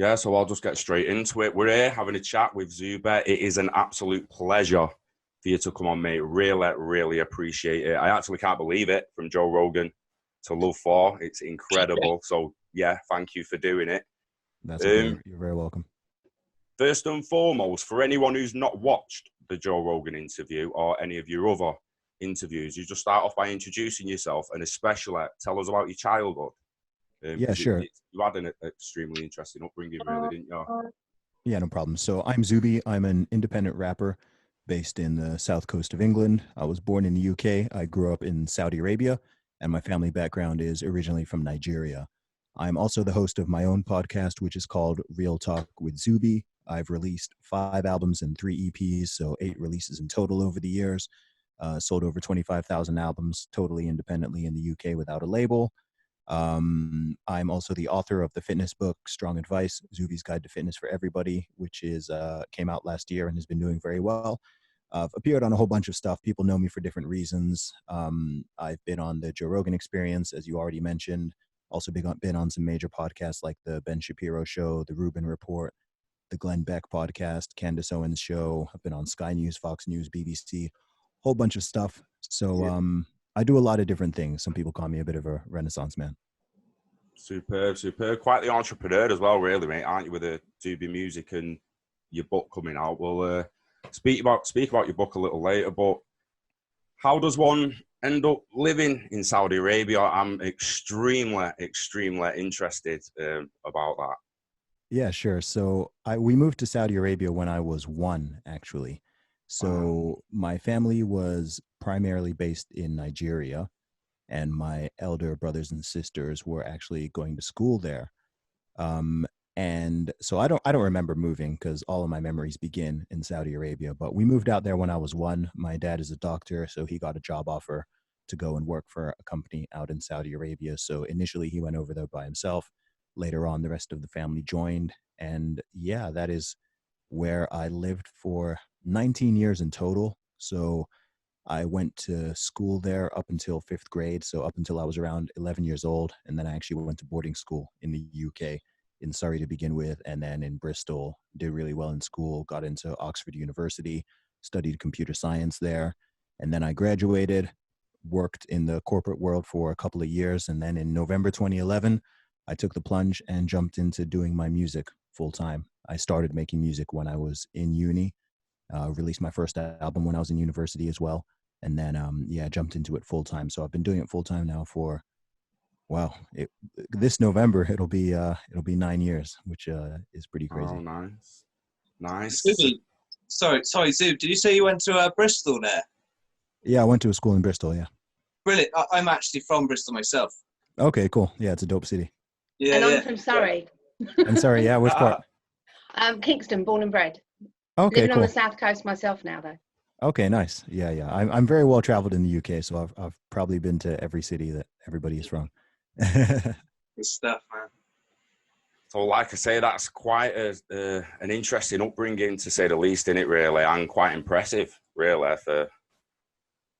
Yeah, so I'll just get straight into it. We're here having a chat with Zuby. It is an absolute pleasure for you to come on, mate. Really, really appreciate it. I actually can't believe it, from Joe Rogan to Love 4. It's incredible. So, yeah, thank you for doing it. That's okay. You're very welcome. First and foremost, for anyone who's not watched the Joe Rogan interview or any of your other interviews, you just start off by introducing yourself and especially tell us about your childhood. Yeah, sure. You had an extremely interesting upbringing, really, didn't you? Yeah, no problem. So I'm Zuby. I'm an independent rapper based in the south coast of England. I was born in the UK. I grew up in Saudi Arabia, and my family background is originally from Nigeria. I'm also the host of my own podcast, which is called Real Talk with Zuby. I've released 5 albums and 3 EPs, so 8 releases in total over the years. Sold over 25,000 albums totally independently in the UK without a label. I'm also the author of the fitness book, Strong Advice, Zuby's Guide to Fitness for Everybody, which came out last year and has been doing very well. I've appeared on a whole bunch of stuff. People know me for different reasons. I've been on the Joe Rogan Experience, as you already mentioned. Also been on some major podcasts like the Ben Shapiro Show, the Rubin Report, the Glenn Beck podcast, Candace Owens Show. I've been on Sky News, Fox News, BBC, whole bunch of stuff. So I do a lot of different things. Some people call me a bit of a Renaissance man. Superb. Quite the entrepreneur as well, really, mate, aren't you, with the Zuby music and your book coming out? We'll speak about your book a little later, but how does one end up living in Saudi Arabia? I'm extremely interested about that. Yeah, sure. So we moved to Saudi Arabia when I was 1, actually. So my family was primarily based in Nigeria, and my elder brothers and sisters were actually going to school there. And so I don't remember moving because all of my memories begin in Saudi Arabia. But we moved out there when I was 1. My dad is a doctor, so he got a job offer to go and work for a company out in Saudi Arabia. So initially he went over there by himself. Later on, the rest of the family joined. And yeah, that is where I lived for 19 years in total. So I went to school there up until 5th grade, so up until I was around 11 years old. And then I actually went to boarding school in the UK, in Surrey to begin with, and then in Bristol. Did really well in school, got into Oxford University, studied computer science there. And then I graduated, worked in the corporate world for a couple of years. And then in November 2011, I took the plunge and jumped into doing my music full time. I started making music when I was in uni. Released my first album when I was in university as well. And then, jumped into it full time. So I've been doing it full time now for, this November, it'll be 9 years, which is pretty crazy. Oh, nice. Zuby, sorry, Zub, did you say you went to Bristol there? Yeah, I went to a school in Bristol, yeah. Brilliant. I'm actually from Bristol myself. Okay, cool. Yeah, it's a dope city. Yeah, and I'm from Surrey. And Surrey, yeah, which part? Kingston, born and bred. Okay, Living cool. on the south coast myself now, though. Okay, nice. Yeah. I'm very well traveled in the UK, so I've probably been to every city that everybody is from. Good stuff, man. So, like I say, that's quite an interesting upbringing, to say the least, in it, really, and quite impressive, really,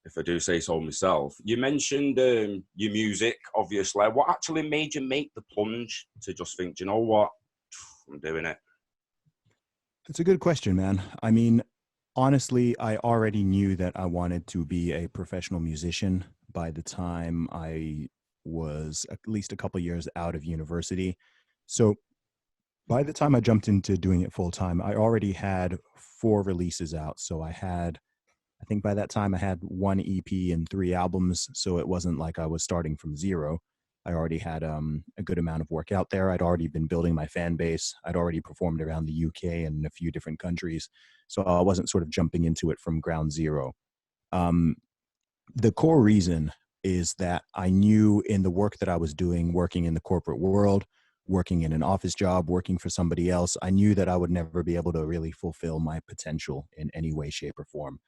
if I do say so myself. You mentioned your music, obviously. What actually made you make the plunge to just think, do you know what, I'm doing it? It's a good question, man. I mean, honestly, I already knew that I wanted to be a professional musician by the time I was at least a couple of years out of university. So by the time I jumped into doing it full time, I already had 4 releases out. So I think by that time I had 1 EP and 3 albums. So it wasn't like I was starting from zero. I already had a good amount of work out there. I'd already been building my fan base. I'd already performed around the UK and a few different countries. So I wasn't sort of jumping into it from ground zero. The core reason is that I knew in the work that I was doing, working in the corporate world, working in an office job, working for somebody else, I knew that I would never be able to really fulfill my potential in any way, shape, or form.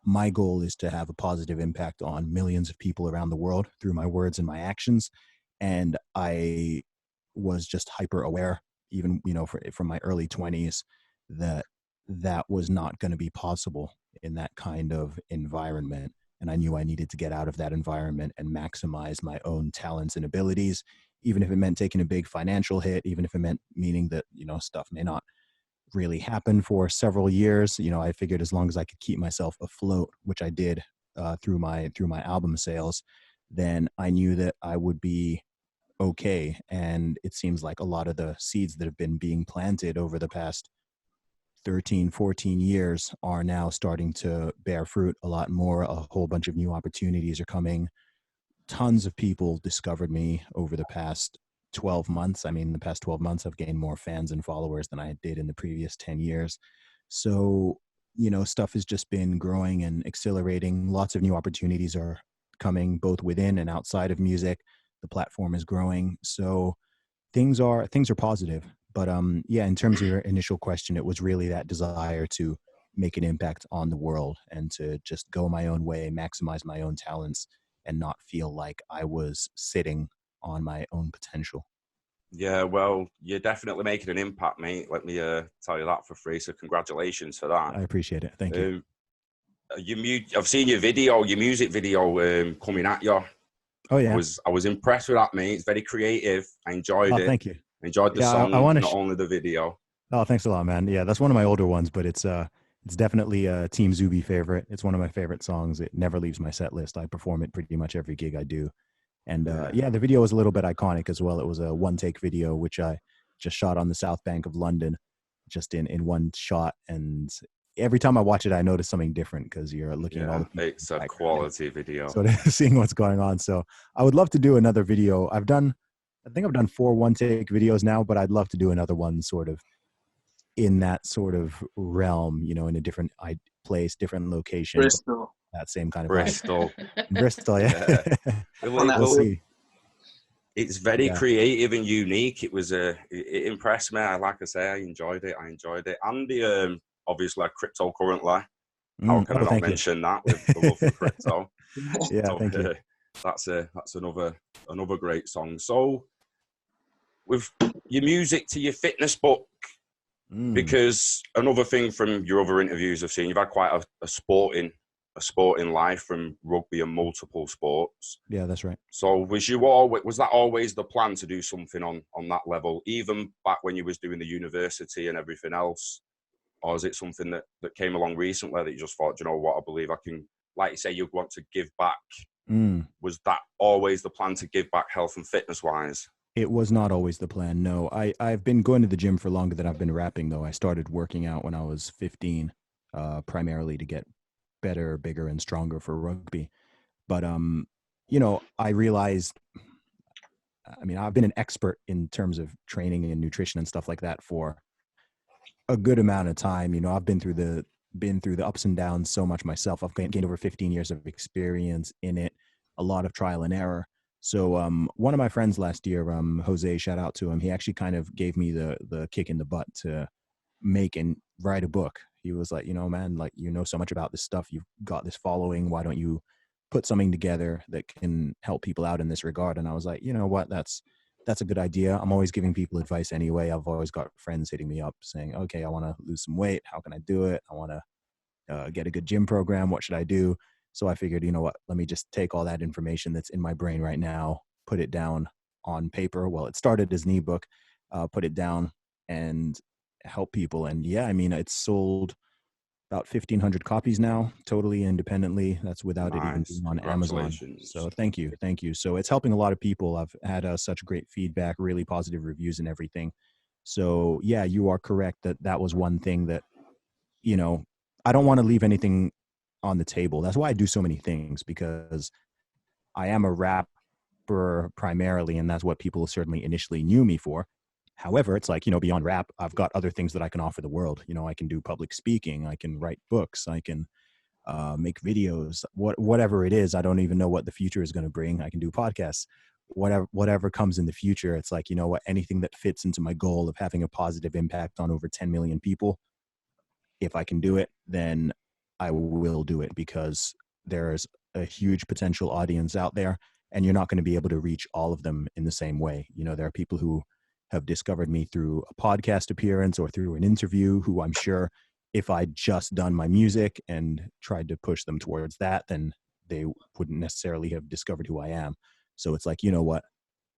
My goal is to have a positive impact on millions of people around the world through my words and my actions. And I was just hyper aware, even, from my early 20s, that was not going to be possible in that kind of environment. And I knew I needed to get out of that environment and maximize my own talents and abilities even if it meant taking a big financial hit, even if it meant meaning that, stuff may not really happen for several years. I figured as long as I could keep myself afloat, which I did through my album sales, then I knew that I would be okay. And it seems like a lot of the seeds that have been being planted over the past 13, 14 years are now starting to bear fruit a lot more. A whole bunch of new opportunities are coming. Tons of people discovered me over the past 12 months. I mean, the past 12 months, I've gained more fans and followers than I did in the previous 10 years. So, stuff has just been growing and accelerating. Lots of new opportunities are coming both within and outside of music. The platform is growing. So things are positive. But yeah, in terms of your initial question, it was really that desire to make an impact on the world and to just go my own way, maximize my own talents, and not feel like I was sitting on my own potential. Yeah, well, you're definitely making an impact, mate. Let me tell you that for free. So congratulations for that. I appreciate it. Thank you. I've seen your music video coming at you. Oh yeah. I was impressed with that, mate. It's very creative. I enjoyed it. Thank you. I enjoyed the song, not only the video. Oh, thanks a lot, man. Yeah, that's one of my older ones, but it's definitely a Team Zuby favorite. It's one of my favorite songs. It never leaves my set list. I perform it pretty much every gig I do. And yeah, the video was a little bit iconic as well. It was a one-take video, which I just shot on the South Bank of London, just in one shot. And every time I watch it, I notice something different because you're looking at all the it's a quality video. So seeing what's going on. So I would love to do another video. I think I've done 4 one-take videos now, but I'd love to do another one sort of in that sort of realm, in a different place, different location. Bristol. That same kind of Bristol. Bristol, yeah. We'll see. It's very creative and unique. It impressed me. Like I say, I enjoyed it. And the obviously cryptocurrently. How can I not mention that with the love for crypto? Yeah, so, thank you. That's another great song. So with your music to your fitness book, because another thing from your other interviews I've seen, you've had quite a sporting life from rugby and multiple sports. Yeah, that's right. So was that always the plan to do something on that level, even back when you was doing the university and everything else? Or is it something that came along recently that you just thought, you know what, I believe I can, like you say, you want to give back. Was that always the plan to give back health and fitness wise? It was not always the plan, no. I've been going to the gym for longer than I've been rapping, though. I started working out when I was 15, primarily to get better, bigger, and stronger for rugby. But, I realized, I've been an expert in terms of training and nutrition and stuff like that for a good amount of time. I've been through the ups and downs so much myself. I've gained over 15 years of experience in it, a lot of trial and error. So one of my friends last year, Jose, shout out to him, he actually kind of gave me the kick in the butt to make and write a book. He was like, man, like, so much about this stuff. You've got this following. Why don't you put something together that can help people out in this regard? And I was like, you know what, that's a good idea. I'm always giving people advice anyway. I've always got friends hitting me up saying, okay, I want to lose some weight. How can I do it? I want to get a good gym program. What should I do? So I figured, you know what, let me just take all that information that's in my brain right now, put it down on paper. Well, it started as an ebook, put it down and help people. And yeah, it's sold about 1,500 copies now, totally independently. That's without it even being on Amazon. So thank you. So it's helping a lot of people. I've had such great feedback, really positive reviews and everything. So yeah, you are correct that was one thing that, I don't want to leave anything on the table. That's why I do so many things, because I am a rapper primarily, and that's what people certainly initially knew me for. However, it's like, beyond rap, I've got other things that I can offer the world. I can do public speaking, I can write books, I can make videos, whatever it is. I don't even know what the future is going to bring. I can do podcasts, whatever comes in the future. It's like, anything that fits into my goal of having a positive impact on over 10 million people. If I can do it, then I will do it, because there's a huge potential audience out there, and you're not going to be able to reach all of them in the same way. There are people who have discovered me through a podcast appearance or through an interview, who I'm sure if I'd just done my music and tried to push them towards that, then they wouldn't necessarily have discovered who I am. So it's like, you know what,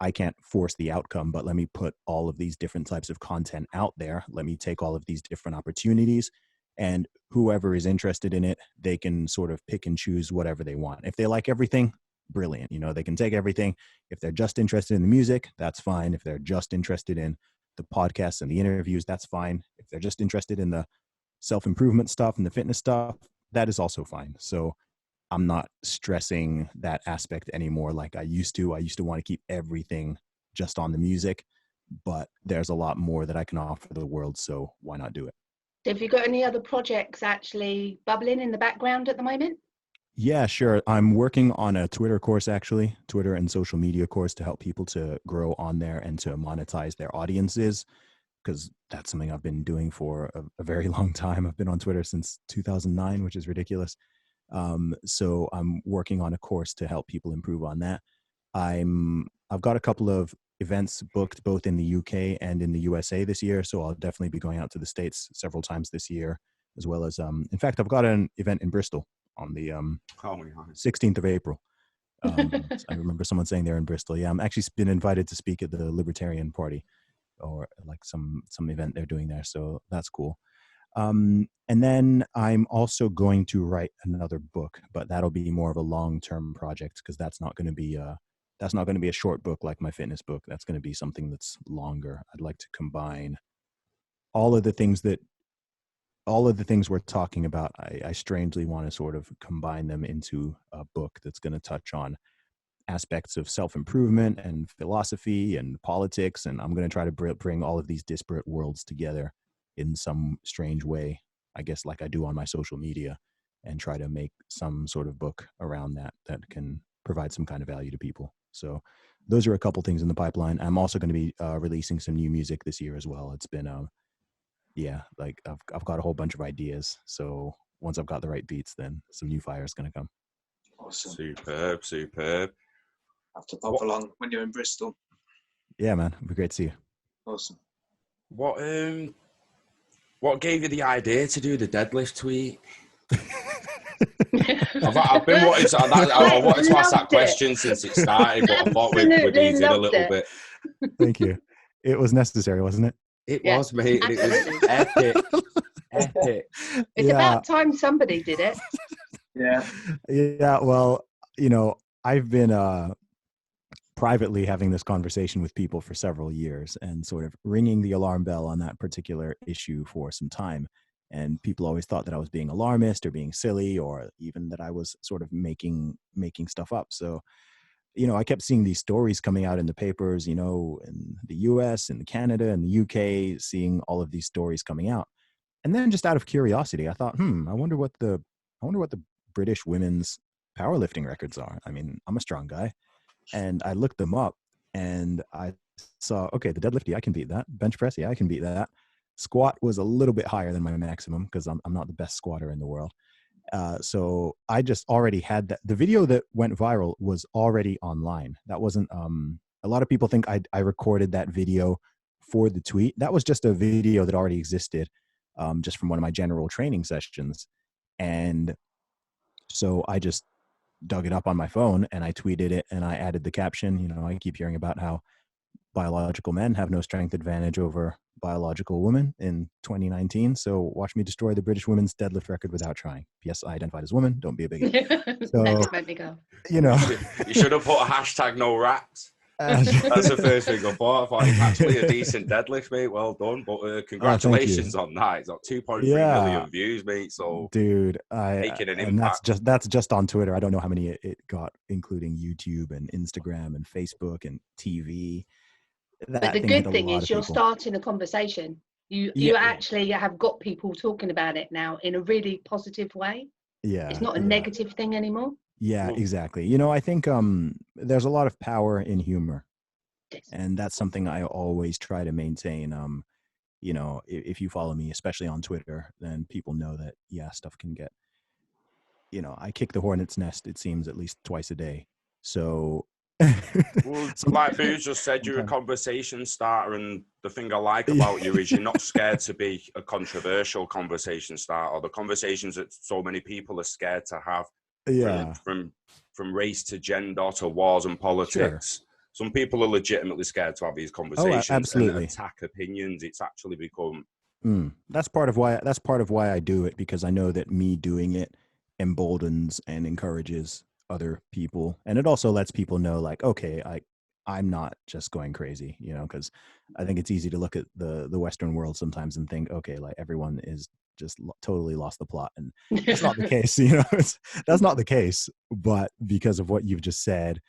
I can't force the outcome, but let me put all of these different types of content out there. Let me take all of these different opportunities, and whoever is interested in it, they can sort of pick and choose whatever they want. If they like everything, brilliant. You know, they can take everything. If they're just interested in the music, that's fine. If they're just interested in the podcasts and the interviews, that's fine. If they're just interested in the self-improvement stuff and the fitness stuff, that is also fine. So I'm not stressing that aspect anymore like I used to. I used to want to keep everything just on the music, but there's a lot more that I can offer the world, so why not do it? Have you got any other projects actually bubbling in the background at the moment? Yeah, sure. I'm working on a Twitter course, actually, Twitter and social media course to help people to grow on there and to monetize their audiences, because that's something I've been doing for a very long time. I've been on Twitter since 2009, which is ridiculous. So I'm working on a course to help people improve on that. I've got a couple of events booked both in the UK and in the USA this year, so I'll definitely be going out to the States several times this year, as well as in fact, I've got an event in Bristol on the 16th of April. I remember someone saying they're in Bristol. Yeah, I'm actually been invited to speak at the Libertarian Party, or like some event they're doing there, so that's cool. And then I'm also going to write another book, but that'll be more of a long-term project, because that's not going to be a short book like my fitness book. That's going to be something that's longer. I'd like to combine all of the things we're talking about. I strangely want to sort of combine them into a book that's going to touch on aspects of self-improvement and philosophy and politics. And I'm going to try to bring all of these disparate worlds together in some strange way, I guess, like I do on my social media, and try to make some sort of book around that can provide some kind of value to people. So those are a couple things in the pipeline. I'm also going to be releasing some new music this year as well. It's been, like I've got a whole bunch of ideas. So once I've got the right beats, then some new fire is going to come. Awesome. Superb. Have to pop along when you're in Bristol. Yeah, man. It'd be great to see you. Awesome. What gave you the idea to do the deadlift tweet? I've been wanting to. I wanted to ask that question since it started, but I thought we'd ease in a little bit. Thank you. It was necessary, wasn't it? It was, mate. It was epic. It's about time somebody did it. Yeah. Yeah. Well, I've been privately having this conversation with people for several years and sort of ringing the alarm bell on that particular issue for some time. And people always thought that I was being alarmist or being silly, or even that I was sort of making stuff up. So, I kept seeing these stories coming out in the papers, in the US and Canada and the UK, seeing all of these stories coming out. And then just out of curiosity, I thought, I wonder what the British women's powerlifting records are. I mean, I'm a strong guy. And I looked them up and I saw, okay, the deadlift, yeah, I can beat that. Bench press, yeah, I can beat that. Squat was a little bit higher than my maximum because I'm not the best squatter in the world. So I just already had that. The video that went viral was already online. That wasn't, a lot of people think I recorded that video for the tweet. That was just a video that already existed, just from one of my general training sessions. And so I just dug it up on my phone and I tweeted it and I added the caption. I keep hearing about how biological men have no strength advantage over biological women in 2019. So watch me destroy the British women's deadlift record without trying. Yes, I identified as a woman. Don't be a bigot. So, Next made me go. You should have put a hashtag no rats. That's the first thing I thought. It's actually a decent deadlift, mate. Well done. But congratulations on that. It's got 2.3 million views, mate. So, dude, making an impact. That's just on Twitter. I don't know how many it got, including YouTube and Instagram and Facebook and TV. But the good thing is you're starting a conversation. You actually have got people talking about it now in a really positive way. Yeah. It's not a negative thing anymore. Yeah, exactly. I think there's a lot of power in humor. Yes. And that's something I always try to maintain. If you follow me, especially on Twitter, then people know that, stuff can get, I kick the hornet's nest, it seems, at least twice a day. So well, like Booz just said, you're a conversation starter, and the thing I like about you is you're not scared to be a controversial conversation starter, or the conversations that so many people are scared to have. From race to gender to wars and politics. some people are legitimately scared to have these conversations absolutely. and attack opinions. It's actually become. That's part of why I do it, because I know that me doing it emboldens and encourages other people, and it also lets people know, like, okay, I'm not just going crazy, because I think it's easy to look at the Western world sometimes and think, okay, like everyone is just totally lost the plot, and that's not the case. That's not the case. But because of what you've just said,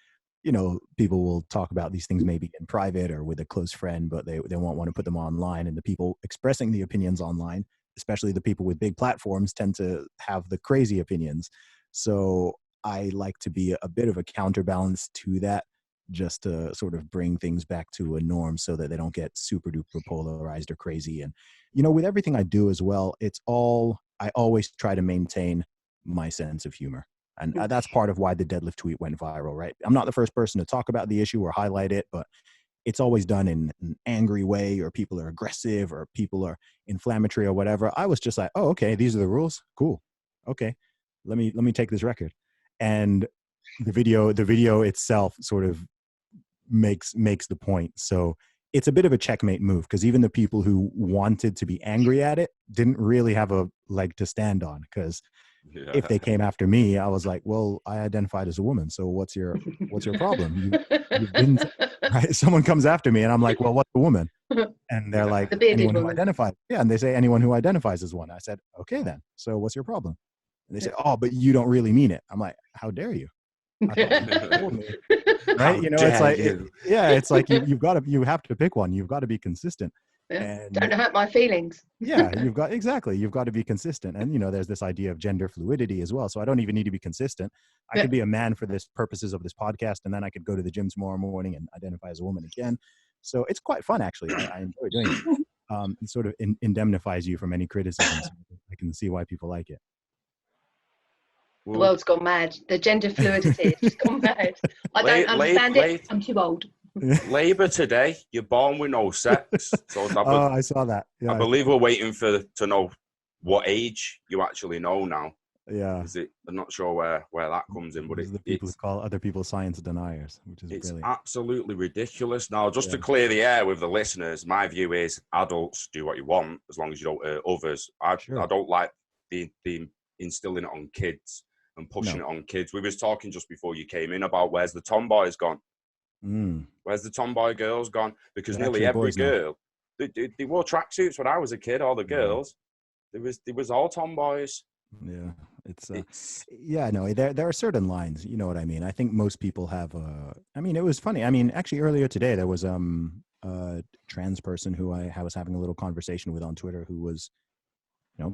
people will talk about these things maybe in private or with a close friend, but they won't want to put them online. And the people expressing the opinions online, especially the people with big platforms, tend to have the crazy opinions. So I like to be a bit of a counterbalance to that, just to sort of bring things back to a norm so that they don't get super duper polarized or crazy. And, with everything I do as well, I always try to maintain my sense of humor. And that's part of why the deadlift tweet went viral, right? I'm not the first person to talk about the issue or highlight it, but it's always done in an angry way, or people are aggressive, or people are inflammatory or whatever. I was just like, oh, okay, these are the rules. Cool. Okay. Let me take this record. And the video itself sort of makes the point. So it's a bit of a checkmate move, because even the people who wanted to be angry at it didn't really have a leg to stand on, because if they came after me, I was like, well, I identified as a woman, so what's your problem? You've been right. Someone comes after me and I'm like, well, what's a woman? And they're like, anyone who identifies. Yeah, and they say anyone who identifies as one. I said, okay then, so what's your problem? And they say, oh, but you don't really mean it. I'm like, how dare you? Right? It's like, it's like you have to pick one. You've got to be consistent. And don't hurt my feelings. You've got to be consistent. And there's this idea of gender fluidity as well. So I don't even need to be consistent. I could be a man for this purposes of this podcast, and then I could go to the gym tomorrow morning and identify as a woman again. So it's quite fun, actually. I enjoy doing it. It sort of indemnifies you from any criticism. So I can see why people like it. The world's gone mad. The gender fluidity has just gone mad. I don't understand it. I'm too old. Labour today, you're born with no sex. So I saw that. Yeah, I believe we're waiting to know what age you actually know now. Yeah. I'm not sure where that comes in, but it's the people who call other people science deniers, which is brilliant. Absolutely ridiculous. Now, just to clear the air with the listeners, my view is adults do what you want as long as you don't hurt others. I don't like the instilling it on kids and pushing it on kids. We was talking just before you came in about where's the tomboys gone. Where's the tomboy girls gone? Because nearly every girl, they wore tracksuits when I was a kid. All the girls, there was all tomboys. Yeah, there are certain lines. You know what I mean? I think most people have. It was funny. Actually, earlier today there was a trans person who I was having a little conversation with on Twitter, who was,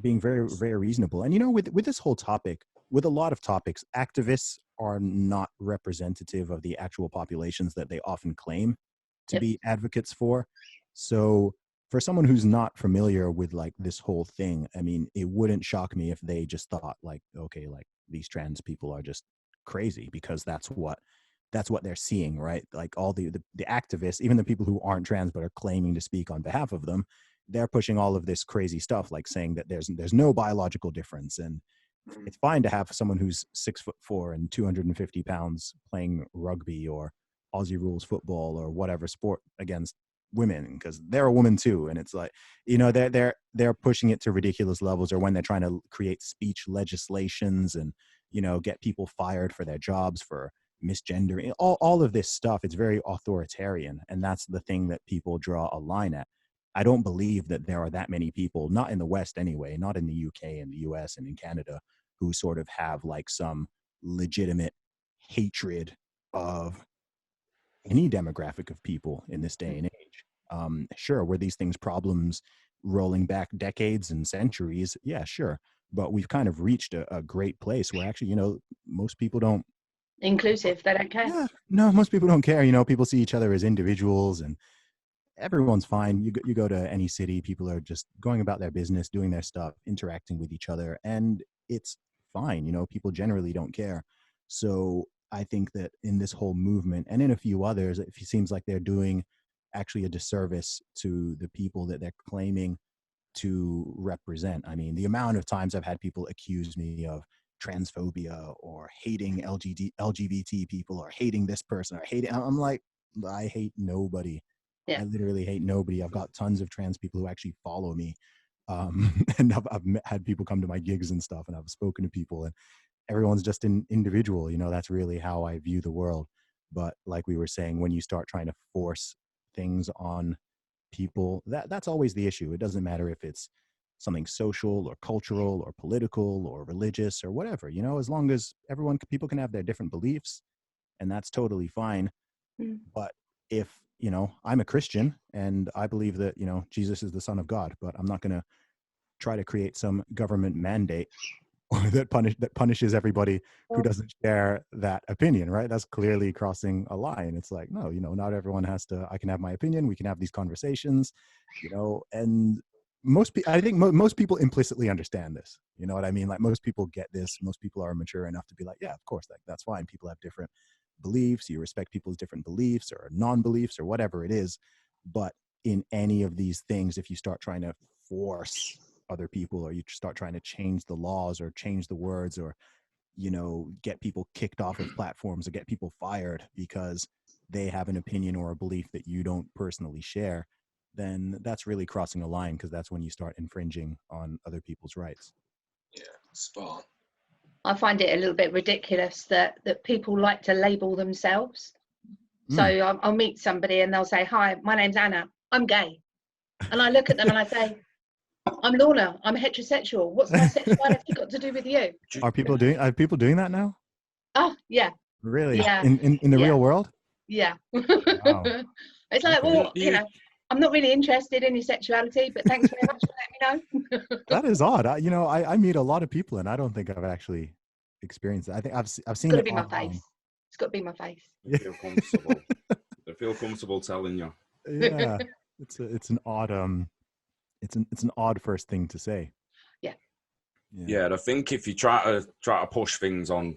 being very, very reasonable. And with this whole topic, with a lot of topics, activists are not representative of the actual populations that they often claim to be advocates for. So for someone who's not familiar with like this whole thing, it wouldn't shock me if they just thought like, okay, like these trans people are just crazy, because that's what they're seeing, right? Like all the activists, even the people who aren't trans but are claiming to speak on behalf of them, they're pushing all of this crazy stuff, like saying that there's no biological difference, and it's fine to have someone who's 6'4" and 250 pounds playing rugby or Aussie rules football or whatever sport against women, because they're a woman too. And it's like, they're pushing it to ridiculous levels, or when they're trying to create speech legislations and, get people fired for their jobs for misgendering, all of this stuff. It's very authoritarian. And that's the thing that people draw a line at. I don't believe that there are that many people, not in the West anyway, not in the UK and the US and in Canada, who sort of have like some legitimate hatred of any demographic of people in this day and age. Sure, were these things problems rolling back decades and centuries? Yeah, sure. But we've kind of reached a great place where actually, most people don't. Inclusive, they don't care. Yeah, no, most people don't care. People see each other as individuals, and everyone's fine. You go to any city, people are just going about their business, doing their stuff, interacting with each other, and it's fine. People generally don't care. So I think that in this whole movement and in a few others, it seems like they're doing actually a disservice to the people that they're claiming to represent. The amount of times I've had people accuse me of transphobia or hating LGBT people or hating this person or hating, I'm like, I hate nobody. Yeah. I literally hate nobody. I've got tons of trans people who actually follow me. And I've had people come to my gigs and stuff, and I've spoken to people, and everyone's just an individual. You know, that's really how I view the world. But like we were saying, when you start trying to force things on people, that's always the issue. It doesn't matter if it's something social or cultural or political or religious or whatever, you know, as long as people can have their different beliefs, and that's totally fine. But if, you know, I'm a Christian and I believe that, you know, Jesus is the Son of God, but I'm not going to try to create some government mandate that punishes everybody who doesn't share that opinion, right? That's clearly crossing a line. It's like, no, you know, not everyone has to. I can have my opinion. We can have these conversations, you know. And I think most people implicitly understand this. You know what I mean? Like, most people get this. Most people are mature enough to be like, yeah, of course, that's fine. People have different beliefs. You respect people's different beliefs or non-beliefs or whatever it is. But in any of these things, if you start trying to force other people, or you start trying to change the laws or change the words, or, you know, get people kicked off of platforms or get people fired because they have an opinion or a belief that you don't personally share, then that's really crossing a line, because that's when you start infringing on other people's rights. Yeah, spot on. I find it a little bit ridiculous that people like to label themselves. So I'll meet somebody and they'll say, "Hi, my name's Anna. I'm gay." And I look at them and I say, "I'm Lorna. I'm heterosexual. What's my sexuality got to do with you?" Are people doing that now? Oh, yeah. Really? Yeah. In the real world? Yeah. Wow. It's like, well, you know, I'm not really interested in your sexuality, but thanks very much for letting me know. That is odd. I meet a lot of people, and I don't think I've actually experienced it. I think I've seen it. It's got to be my face. It's got to be my face. They feel comfortable. They feel comfortable telling you. Yeah, it's an odd it's an odd first thing to say. Yeah, I think if you try to push things on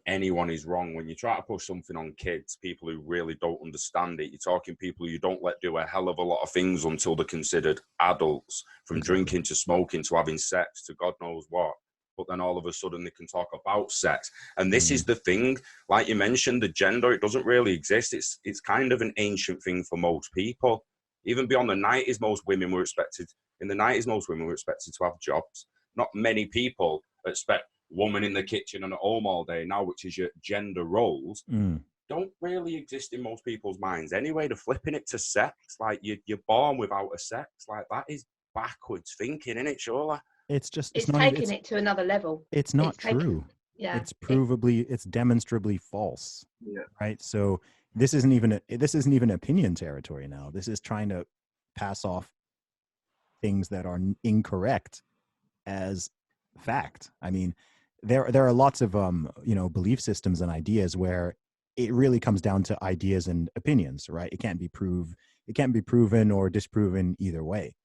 anyone is wrong. When you try to push something on kids, people who really don't understand it, you're talking people who you don't let do a hell of a lot of things until they're considered adults, from drinking to smoking to having sex to God knows what. But then all of a sudden they can talk about sex. And this is the thing, like you mentioned, the gender, it doesn't really exist. It's kind of an ancient thing for most people. Even beyond the 90s, most women were expected to have jobs. Not many people expect woman in the kitchen and at home all day now, which is your gender roles, don't really exist in most people's minds anyway. They're flipping it to sex. Like, you're born without a sex. Like, that is backwards thinking, isn't it, surely? It's taking it to another level. It's not true. It's demonstrably false. Yeah. Right. So this isn't even opinion territory now. This is trying to pass off things that are incorrect as fact. I mean, there are lots of belief systems and ideas where it really comes down to ideas and opinions, right? It can't be proven or disproven either way.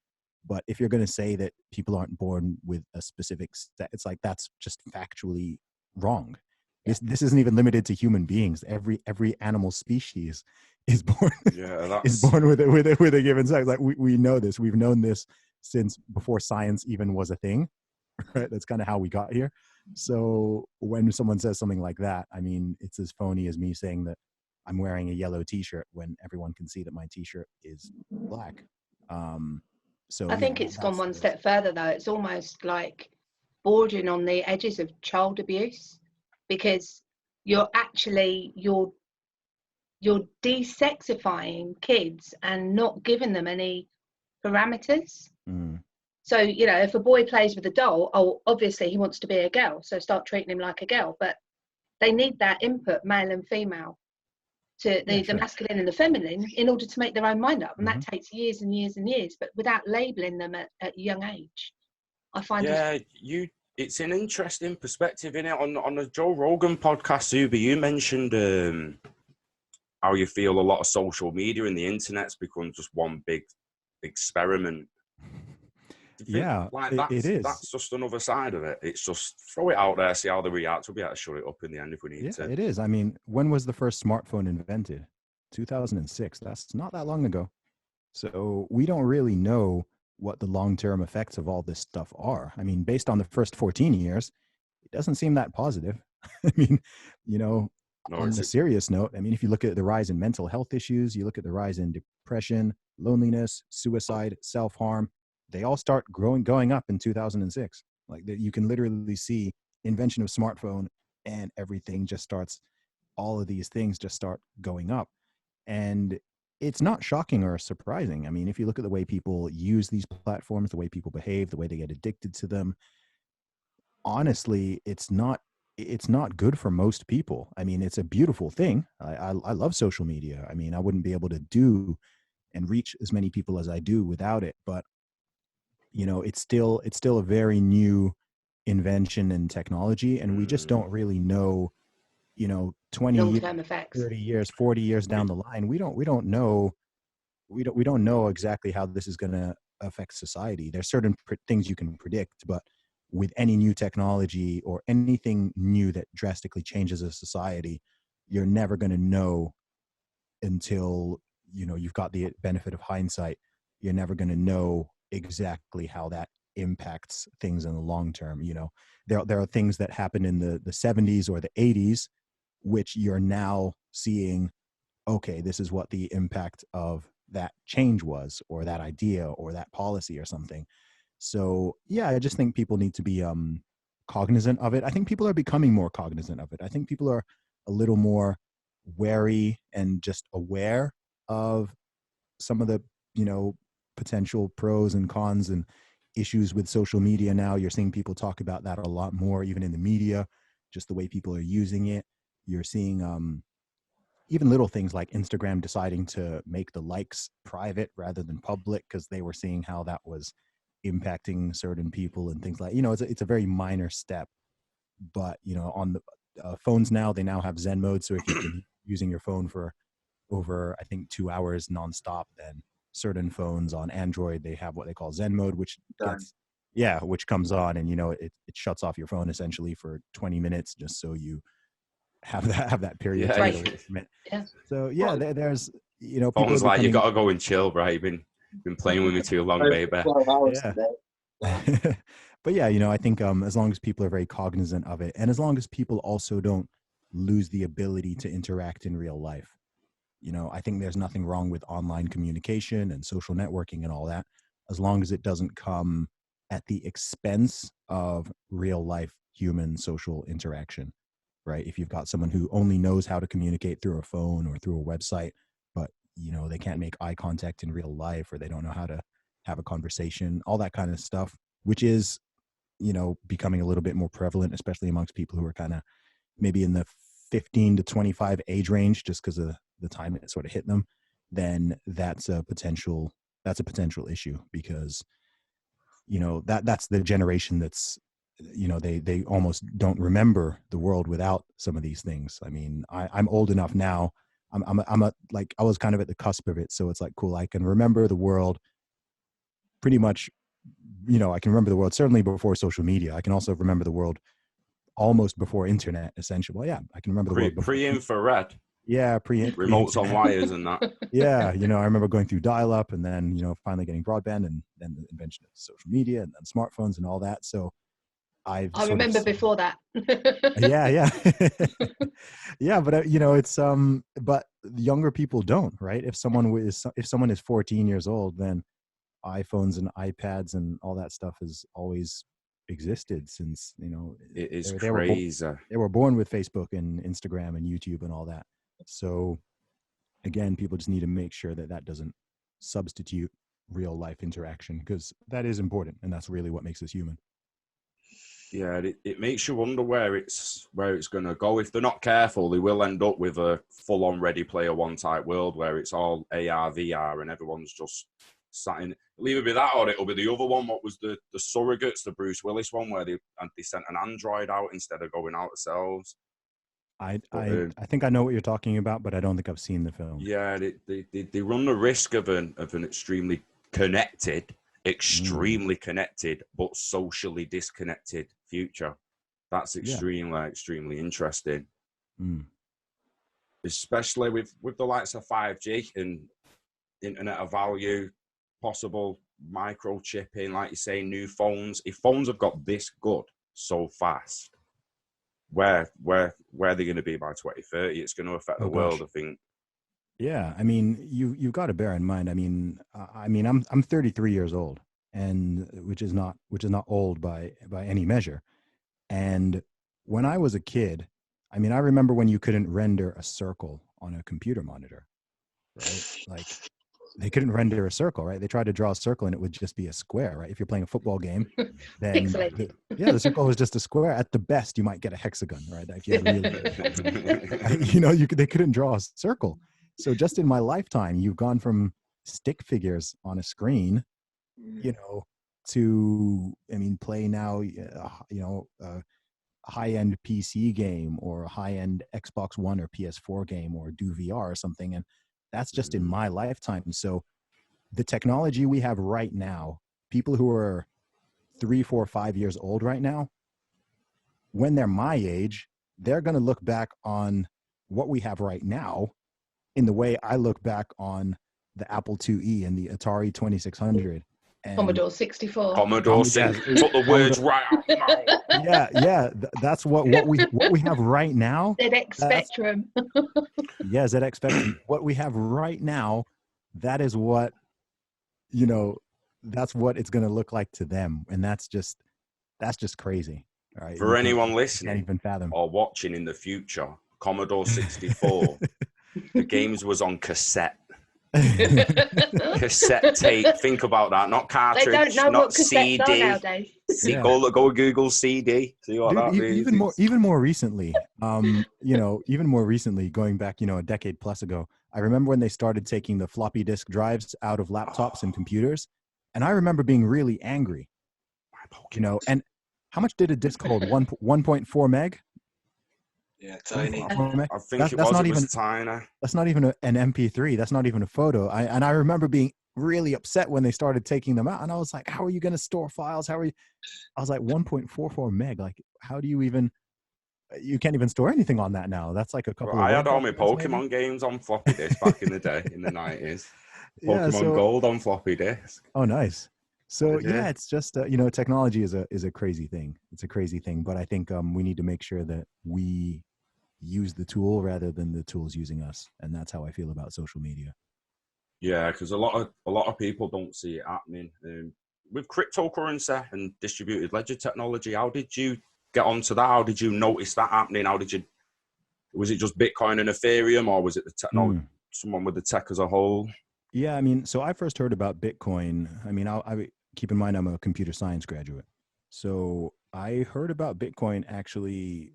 But if you're going to say that people aren't born with a specific it's like, that's just factually wrong. This isn't even limited to human beings. Every animal species is born with a given sex. Like, we know this. We've known this since before science even was a thing. Right? That's kind of how we got here. So when someone says something like that, I mean, it's as phony as me saying that I'm wearing a yellow t-shirt when everyone can see that my t-shirt is black. So I think it's gone one step further, though. It's almost like bordering on the edges of child abuse, because you're desexifying kids and not giving them any parameters. So, you know, if a boy plays with a doll, obviously he wants to be a girl, so start treating him like a girl. But they need that input, male and female, to the masculine and the feminine, in order to make their own mind up. And that takes years and years and years, but without labeling them at a young age. I find it's an interesting perspective, in it. On the Joe Rogan podcast, Zuby, you mentioned how you feel a lot of social media and the internet's become just one big experiment. It is. That's just another side of it. It's just throw it out there, see how they react. We'll be able to shut it up in the end if we need to. It is. I mean, when was the first smartphone invented? 2006. That's not that long ago. So we don't really know what the long-term effects of all this stuff are. I mean, based on the first 14 years, it doesn't seem that positive. I mean, you know, on the serious note, I mean, if you look at the rise in mental health issues, you look at the rise in depression, loneliness, suicide, self-harm, they all start going up in 2006. Like that, you can literally see invention of smartphone and everything just starts, all of these things just start going up. And it's not shocking or surprising. I mean, if you look at the way people use these platforms, the way people behave, the way they get addicted to them, honestly, it's not good for most people. I mean, it's a beautiful thing. I love social media. I mean, I wouldn't be able to do and reach as many people as I do without it. But you know, it's still a very new invention and technology, and we just don't really know. You know, 20 long-term years, effects, 30 years, 40 years down the line, we don't know exactly how this is going to affect society. There's certain things you can predict, but with any new technology or anything new that drastically changes a society, you're never going to know until, you know, you've got the benefit of hindsight. You're never going to know exactly how that impacts things in the long term. You know, there are things that happened in the 70s or the 80s, which you're now seeing, okay, this is what the impact of that change was, or that idea, or that policy, or something. So yeah, I just think people need to be cognizant of it. I think people are becoming more cognizant of it. I think people are a little more wary and just aware of some of the, you know, potential pros and cons and issues with social media now. You're seeing people talk about that a lot more, even in the media, just the way people are using it. You're seeing even little things like Instagram deciding to make the likes private rather than public because they were seeing how that was impacting certain people and things like, you know, it's a very minor step. But, you know, on the phones now, they now have Zen mode. So if you've been using your phone for over, I think, 2 hours nonstop, then certain phones on Android, they have what they call Zen mode, which which comes on and, you know, it shuts off your phone essentially for 20 minutes just so you have that period. Yeah, right. Yeah. So yeah, there's, you know, phone's like, you gotta go and chill, bro. You've been playing with me too long, baby. 12 hours Yeah. today. But yeah, you know, I think as long as people are very cognizant of it, and as long as people also don't lose the ability to interact in real life, you know, I think there's nothing wrong with online communication and social networking and all that, as long as it doesn't come at the expense of real life human social interaction, right? If you've got someone who only knows how to communicate through a phone or through a website, but, you know, they can't make eye contact in real life, or they don't know how to have a conversation, all that kind of stuff, which is, you know, becoming a little bit more prevalent, especially amongst people who are kind of maybe in the 15 to 25 age range, just because of the time it sort of hit them, then that's a potential issue, because, you know, that's the generation that's, you know, they almost don't remember the world without some of these things. I mean, I'm old enough now. I'm like, I was kind of at the cusp of it. So it's like, cool. I can remember the world pretty much, you know, I can remember the world certainly before social media. I can also remember the world almost before internet, essentially. Well, yeah, I can remember the world before pre-infrared. Yeah, remotes on wires and that. Yeah, you know, I remember going through dial-up and then, you know, finally getting broadband, and then the invention of social media and then smartphones and all that. So I remember before that. Yeah. Yeah, but you know, it's but younger people don't, right? If someone is 14 years old, then iPhones and iPads and all that stuff has always existed since, you know, it is crazy. They were born with Facebook and Instagram and YouTube and all that. So again, people just need to make sure that that doesn't substitute real life interaction, because that is important, and that's really what makes us human. Yeah, it makes you wonder where it's going to go. If they're not careful, they will end up with a full-on Ready Player One type world where it's all AR, VR, and everyone's just sat in. It'll either be that, or it'll be the other one. What was the Surrogates, the Bruce Willis one, where they sent an android out instead of going out themselves. I think I know what you're talking about, but I don't think I've seen the film. Yeah, they run the risk of an extremely connected, but socially disconnected future. That's extremely interesting. Especially with the likes of 5G and Internet of Value, possible microchipping, like you say, new phones. If phones have got this good so fast, where they're going to be by 2030. It's going to affect the world, I think. Yeah, I mean, you've got to bear in mind. I mean, I'm 33 years old, and which is not old by any measure. And when I was a kid, I mean, I remember when you couldn't render a circle on a computer monitor, right? Like, they couldn't render a circle, right? They tried to draw a circle and it would just be a square, right? If you're playing a football game, then the circle was just a square. At the best, you might get a hexagon, right? If you had really, they couldn't draw a circle. So just in my lifetime, you've gone from stick figures on a screen, to, I mean, play now, a high-end PC game or a high-end Xbox One or PS4 game, or do VR or something. And that's just in my lifetime. So the technology we have right now, people who are 3, 4, 5 years old right now, when they're my age, they're going to look back on what we have right now in the way I look back on the Apple IIe and the Atari 2600. And Commodore 64. Took the words right out. Yeah. That's what we have right now. ZX Spectrum. Yeah, ZX Spectrum. What we have right now, that is what, that's what it's going to look like to them, and that's just crazy. All right. For anyone listening, can't even fathom, or watching in the future, Commodore 64, the games was on cassette. Cassette tape. Think about that. Not cartridge. They don't know not what cassettes CD. are nowadays. Go Google CD. See what that means. Even more recently, going back, a decade plus ago, I remember when they started taking the floppy disk drives out of laptops and computers, and I remember being really angry. And how much did a disk hold? 1.4 meg. Yeah, tiny. I think it was tiny. That's not even an MP3. That's not even a photo. I remember being really upset when they started taking them out. And I was like, how are you going to store files? I was like, 1.44 meg. Like, how do you even, you can't even store anything on that now. That's like a couple I had all my Pokemon games on floppy disk back in the day, in the 90s. Pokemon Gold on floppy disk. Oh, nice. So yeah, it's just, technology is a crazy thing. It's a crazy thing. But I think we need to make sure that we use the tool rather than the tools using us. And that's how I feel about social media. Yeah, because a lot of people don't see it happening. With cryptocurrency and distributed ledger technology, how did you get onto that? How did you notice that happening? Was it just Bitcoin and Ethereum, or was it the technology, someone with the tech as a whole? Yeah, I mean, so I first heard about Bitcoin. I mean, I keep in mind I'm a computer science graduate. So I heard about Bitcoin actually,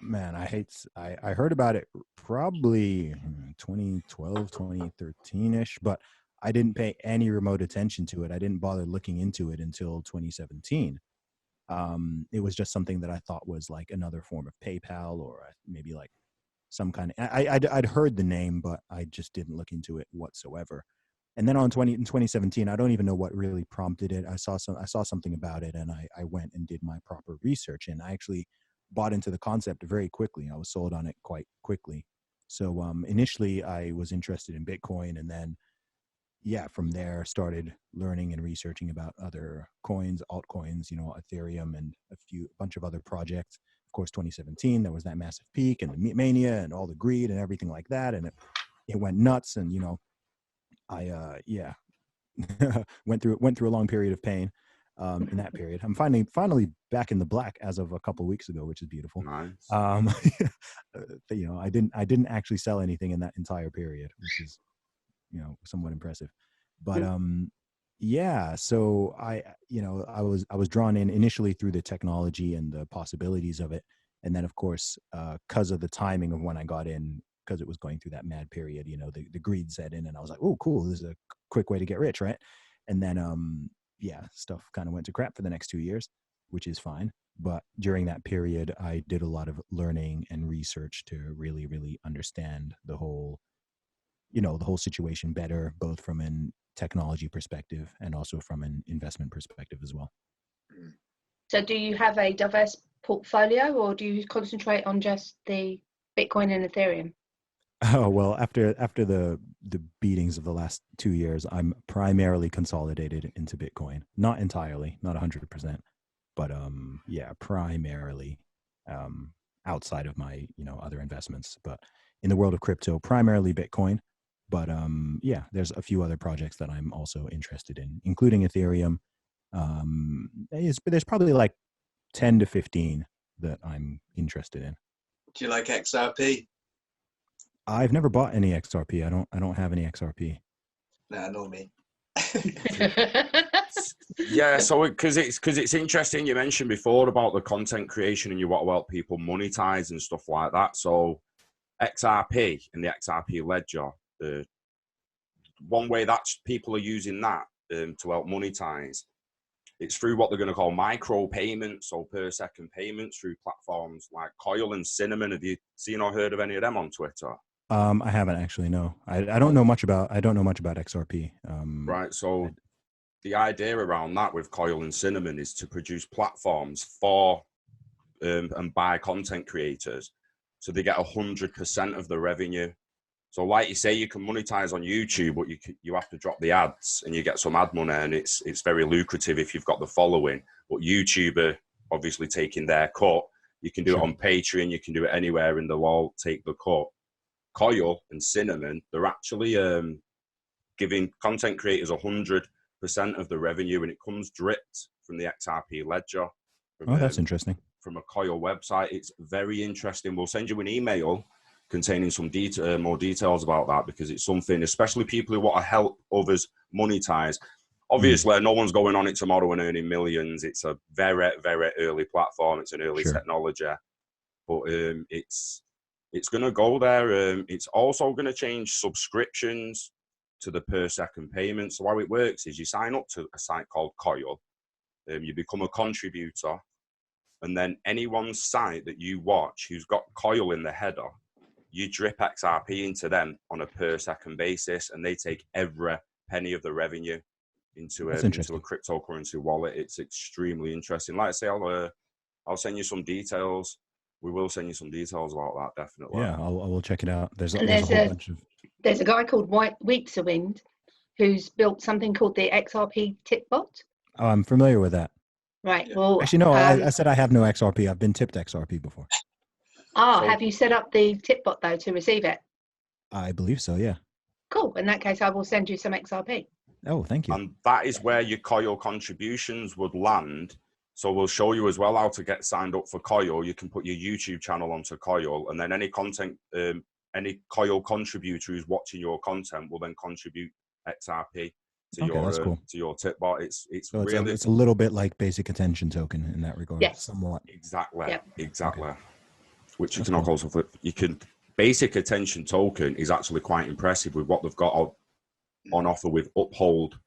man, I heard about it probably 2012, 2013-ish, but I didn't pay any remote attention to it. I didn't bother looking into it until 2017. It was just something that I thought was like another form of PayPal, or maybe like some kind of, I'd heard the name, but I just didn't look into it whatsoever. And then in 2017, I don't even know what really prompted it. I saw something about it, and I went and did my proper research, and I actually bought into the concept very quickly. I was sold on it quite quickly. So initially I was interested in Bitcoin, and then from there started learning and researching about other coins, altcoins, Ethereum, and a bunch of other projects. Of course, 2017, there was that massive peak and the mania and all the greed and everything like that. And it went nuts. And, I went through a long period of pain in that period. I'm finally back in the black as of a couple of weeks ago, which is beautiful. Nice. I didn't actually sell anything in that entire period, which is, somewhat impressive. But so I was drawn in initially through the technology and the possibilities of it. And then, of course, because of the timing of when I got in, because it was going through that mad period, the greed set in, and I was like, oh, cool, this is a quick way to get rich, right? And then, stuff kind of went to crap for the next 2 years, which is fine. But during that period, I did a lot of learning and research to really, really understand the whole situation better, both from an technology perspective and also from an investment perspective as well. So do you have a diverse portfolio, or do you concentrate on just the Bitcoin and Ethereum? Oh, well, after the beatings of the last 2 years, I'm primarily consolidated into Bitcoin. Not entirely, not 100%, but primarily. outside of my, other investments. But in the world of crypto, primarily Bitcoin. But yeah, there's a few other projects that I'm also interested in, including Ethereum. There's probably like 10 to 15 that I'm interested in. Do you like XRP? I've never bought any XRP. I don't have any XRP. Nah, not me. Yeah, so because it's interesting. You mentioned before about the content creation and you want to help people monetize and stuff like that. So XRP and the XRP ledger, one way that people are using that to help monetize, it's through what they're going to call micro payments, so per second payments through platforms like Coil and Cinnamon. Have you seen or heard of any of them on Twitter? I haven't actually. No, I don't know much about XRP. Right. So the idea around that with Coil and Cinnamon is to produce platforms for and by content creators, so they get 100% of the revenue. So like you say, you can monetize on YouTube, but you have to drop the ads and you get some ad money, and it's very lucrative if you've got the following. But YouTube are obviously taking their cut. You can do it on Patreon, you can do it anywhere, and they'll all take the cut. Coil and Cinnamon, they're actually giving content creators 100% of the revenue, and it comes dripped from the XRP ledger. That's interesting. From a Coil website. It's very interesting. We'll send you an email containing some more details about that, because it's something, especially people who want to help others monetize. Obviously, no one's going on it tomorrow and earning millions. It's a very, very early platform. It's an early technology, but it's going to go there. It's also going to change subscriptions to the per second payment. So how it works is you sign up to a site called Coil, you become a contributor, and then anyone's site that you watch who's got Coil in the header, you drip XRP into them on a per second basis, and they take every penny of the revenue into a cryptocurrency wallet. It's extremely interesting. Like I say, I'll send you some details. We will send you some details about that, definitely. Yeah, I will check it out. There's a whole bunch of... There's a guy called Weetzewind who's built something called the XRP Tipbot. Oh, I'm familiar with that. Right. Well, actually, no, I said I have no XRP. I've been tipped XRP before. Have you set up the Tipbot though to receive it? I believe so, yeah. Cool. In that case, I will send you some XRP. Oh, thank you. And that is where your Coil contributions would land. So we'll show you as well how to get signed up for Coil. You can put your YouTube channel onto Coil, and then any content, any Coil contributor who's watching your content will then contribute XRP to your Tipbot. It's really it's a little bit like basic attention token in that regard. Yes. Somewhat. Exactly. Okay. Which you can also flip. You can basic attention token is actually quite impressive with what they've got on offer with Uphold.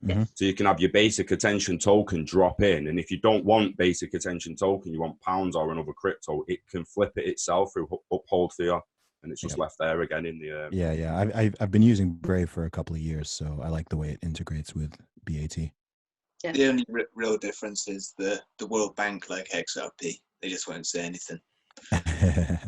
Mm-hmm. So you can have your basic attention token drop in, and if you don't want basic attention token, you want pounds or another crypto, it can flip it itself through Uphold for you, and it's just left there again in the. I've been using Brave for a couple of years, so I like the way it integrates with BAT. Yeah. The only real difference is the World Bank like XRP. They just won't say anything.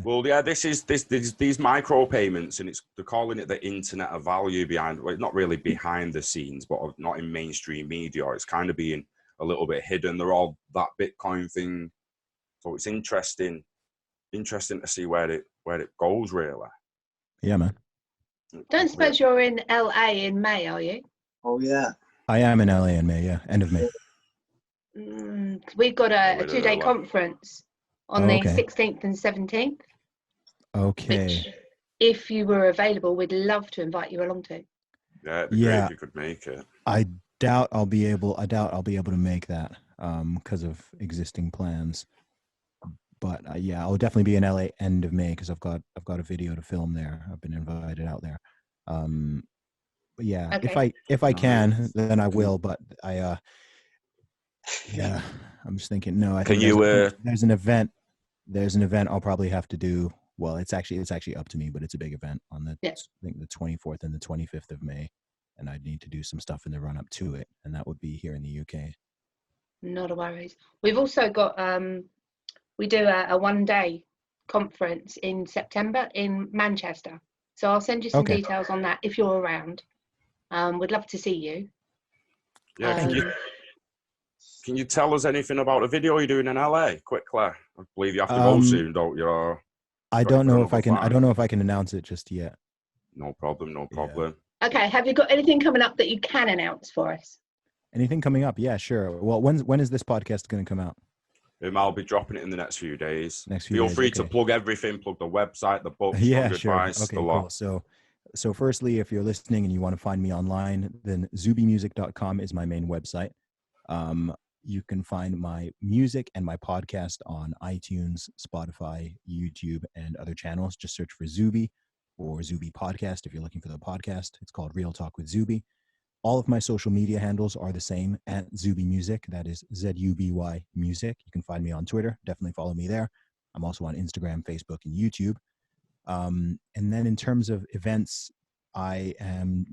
Well, yeah, these micro payments, and they're calling it the Internet of Value behind. Well, not really behind the scenes, but not in mainstream media. It's kind of being a little bit hidden. They're all that Bitcoin thing, so it's interesting to see where it goes, really. Yeah, man. Don't suppose you're in LA in May, are you? Oh yeah, I am in LA in May. Yeah, end of May. We've got a 2-day conference on the 16th and 17th. Okay. Which, if you were available, we'd love to invite you along to. Yeah, it'd be great if you could make it. I doubt I'll be able to make that because of existing plans. But I'll definitely be in LA end of May because I've got a video to film there. I've been invited out there. But yeah, if I can, then I will. But I'm just thinking. No, I think there's an event. There's an event I'll probably have to do. Well, it's actually up to me, but it's a big event on I think the 24th and the 25th of May, and I'd need to do some stuff in the run up to it, and that would be here in the UK. Not a worries. We've also got we do a 1-day conference in September in Manchester, so I'll send you some details on that if you're around. We'd love to see you. Yeah, Can you tell us anything about the video you're doing in LA quickly? I believe you have to go soon, don't you? I don't know if I can. I don't know if I can announce it just yet. No problem. No problem. Yeah. Okay. Have you got anything coming up that you can announce for us? Anything coming up? Yeah, sure. Well, when is this podcast going to come out? I'll be dropping it in the next few days. Feel free to plug everything. Plug the website, the book, yeah, strong sure. advice, Okay, the lot. Cool. So firstly, if you're listening and you want to find me online, then zubymusic.com is my main website. You can find my music and my podcast on iTunes, Spotify, YouTube, and other channels. Just search for Zuby or Zuby Podcast if you're looking for the podcast. It's called Real Talk with Zuby. All of my social media handles are the same, at Zuby Music. That is ZUBY Music. You can find me on Twitter. Definitely follow me there. I'm also on Instagram, Facebook, and YouTube. And then in terms of events, I am,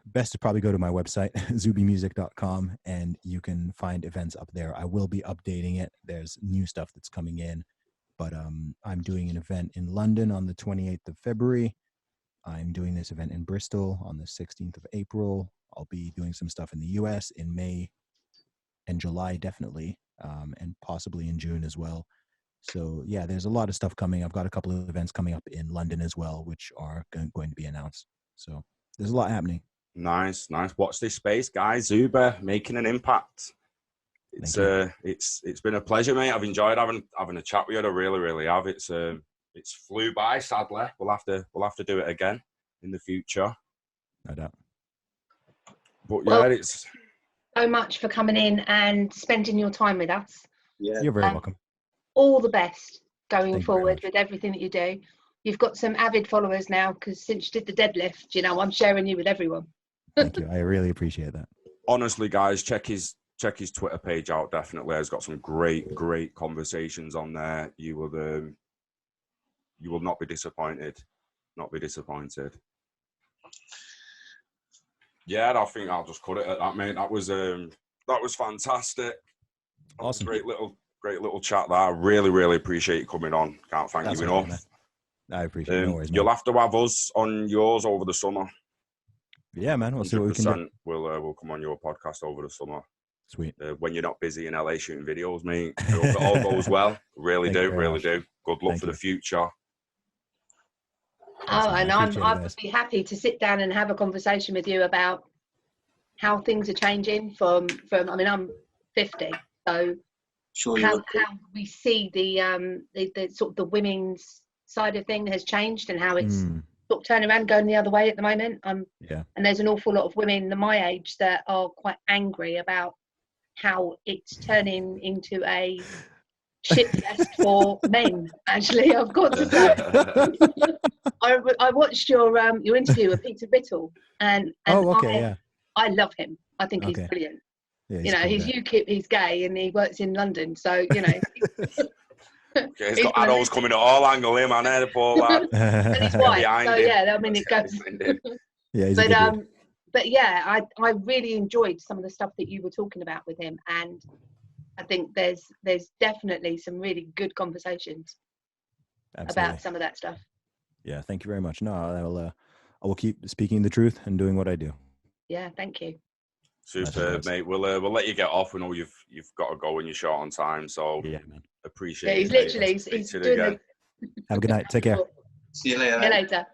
best to probably go to my website, zubymusic.com, and you can find events up there. I will be updating it. There's new stuff that's coming in, but I'm doing an event in London on the 28th of February. I'm doing this event in Bristol on the 16th of April. I'll be doing some stuff in the US in May and July, definitely, and possibly in June as well. So yeah, there's a lot of stuff coming. I've got a couple of events coming up in London as well, which are going to be announced. So there's a lot happening. Nice. Watch this space, guys. Zuby making an impact. It's been a pleasure, mate. I've enjoyed having a chat with you. I really have. It's flew by. Sadly, we'll have to do it again in the future. No doubt. But yeah, it's so much for coming in and spending your time with us. Yeah, you're very welcome. All the best going Thank you forward with everything that you do. You've got some avid followers now because since you did the deadlift, I'm sharing you with everyone. Thank you. I really appreciate that. Honestly, guys, check his Twitter page out. Definitely, he's got some great conversations on there. You will not be disappointed. Yeah, I think I'll just cut it at that, mate. That was fantastic. Awesome. Great little chat there. I really appreciate you coming on. Can't thank you enough. Man. I appreciate it. No worries, you'll have to have us on yours over the summer. Yeah, man. We'll see what we can do. We'll come on your podcast over the summer. Sweet. When you're not busy in LA shooting videos, mate. I hope it all goes well. Really do. Good luck for the future. Oh, and I would be happy to sit down and have a conversation with you about how things are changing from I'm 50, so how we see the sort of the women's side of thing has changed and how it's sort of turning around, going the other way at the moment. And there's an awful lot of women my age that are quite angry about how it's turning into a shit fest for men. Actually, I've got to say, I watched your interview with Peter Bittle, and I love him. I think he's brilliant. Yeah, he's cool, UKIP, he's gay, and he works in London, so he's got adults coming at all angles, him, man. The poor lad. And he's white, so it goes. Yeah, but yeah, I really enjoyed some of the stuff that you were talking about with him, and I think there's definitely some really good conversations about some of that stuff. Yeah, thank you very much. No, I will keep speaking the truth and doing what I do. Yeah, thank you. Superb, mate. We'll let you get off. We know you've got to go when you're short on time, so yeah, man. Appreciate it. He's literally he's doing Have a good night. Take care. See you later. See you later.